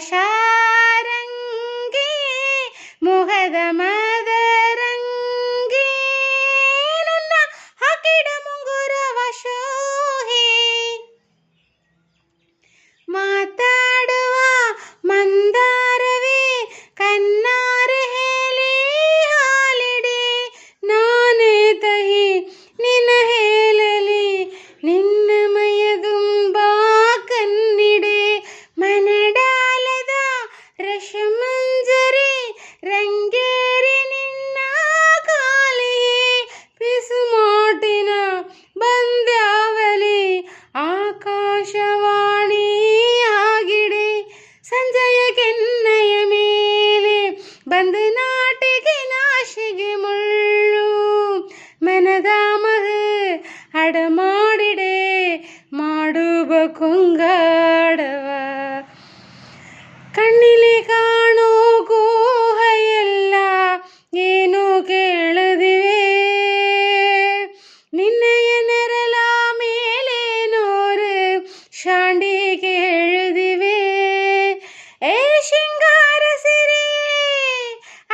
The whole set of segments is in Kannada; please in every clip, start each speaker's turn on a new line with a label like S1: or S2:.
S1: ಶಾರಂಗಿ ಮುಹದ ಮದರಂಗಿ ನನ್ನ ಹಾಕಿಡ ಮುಂಗುರವ ಶೋಹಿ ಮಾತಾಡುವ ಮಂದಾರವೇ ಕಣ್ಣಾರೆ ಹೇಳಿ ಹಾಲಿಡೆ ನಾನೇ ತಹಿ ನಿನ್ನ ಹೇಳಲಿ ನಿನ್ನ ಮಯದುಂಬ ಕನ್ನಿಡೆ ಮನಡಾಲದ ರಸಮಂಜರಿ ರಂಗೇರಿ ನಿನ್ನ ಕಾಲಿಗೆ ಪಿಸುಮಾಟಿನ ಬಂದ್ಯಾವಲಿ ಆಕಾಶವಾಣಿ ಆಗಿಡೆ ಸಂಜಯ ಕೆನ್ನಯ ಮೇಲೆ ಬಂದು ನಾಟಿಗೆ ನಾಶಿಗೆ ಮುಳ್ಳು ಮನದ ಮಹ ಹಡ ಮಾಡಿಡೆ ಮಾಡುವ ಕೊಂಗಾಡವ ಕಣ್ಣಿಲೆ ಕಾಣೋ ಗುಹೆಯೆಲ್ಲ ಏನು ಕೇಳದಿವೆ ನಿನ್ನೆಯ ನೆರಳ ಮೇಲೆ ನೋರು ಶಾಂಡಿ ಕೇಳದಿವೆ ಏ ಶೃಂಗಾರ ಸಿರಿ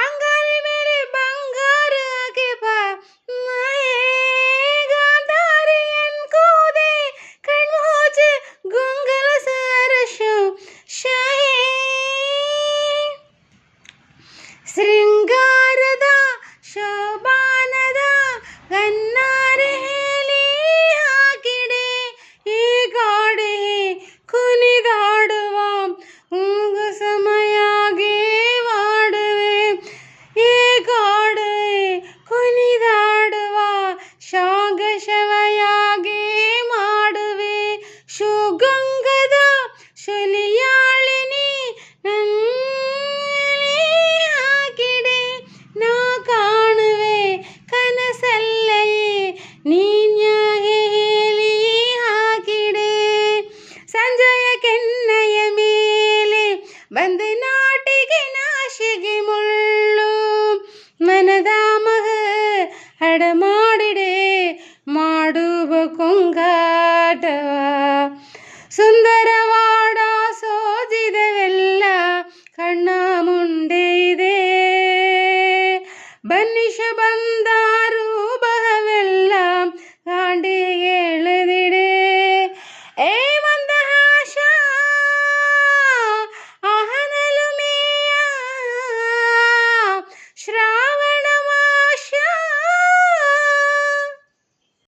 S1: ಅಂಗಾರಿ ಮೇಲೆ ಬಂಗಾರ ಹಾಕಿಪ ಗಾಂಧಾರಿ ಅನ್ಕೋದೆ ಕಣ್ಮೋಚ ಗೊಂಗಲ ಸರಶು ಶಾಹಿ ಶೃಂಗಾರದ ಶೋಭಾನದ ಗನ್ನಾರೆ ಹೇಳಿ ಹಾಕಿಡೆ ಈ ಗಾಡೆ ಕುಣಿದಾಡುವ ಉಂಗ ಸಮಯಾಗೆ ವಾಡುವೆ ಈ ಗಾಡೆ ಕುಣಿದಾಡುವ ಶಾಗ ಶವಯಾಗೆ ಮಾಡುವೆ ಸುಗಂಗದ ಸುಲಿಯಾಳಿನಿ ನನ್ನಲ್ಲಿ ಹಾಕಿಡೆ ನಾ ಕಾಣುವೆ ಕನಸಲ್ಲಯೇ ನೀನ್ಯಾಗೆ ಹೇಳಿ ಹಾಕಿಡೆ ಸಂಜಯ ಕೆನ್ನಯ ಮೇಲೆ ಬಂದು ನಾಟಿಗೆ ನಾಶಿಗೆ ಮುಳ್ಳು ಮನದ ಮಹ ಹಡ ಮಾಡಿಡೆ ಮಾಡುವ ಕೊಂಗಾಟವ ಸುಂದರವಾಡ ಸೋಜಿದವೆಲ್ಲ ಕಣ್ಣ ಮುಂದೆ ಇದೆ ಬನ್ನಿಶ ಬಂದಾರ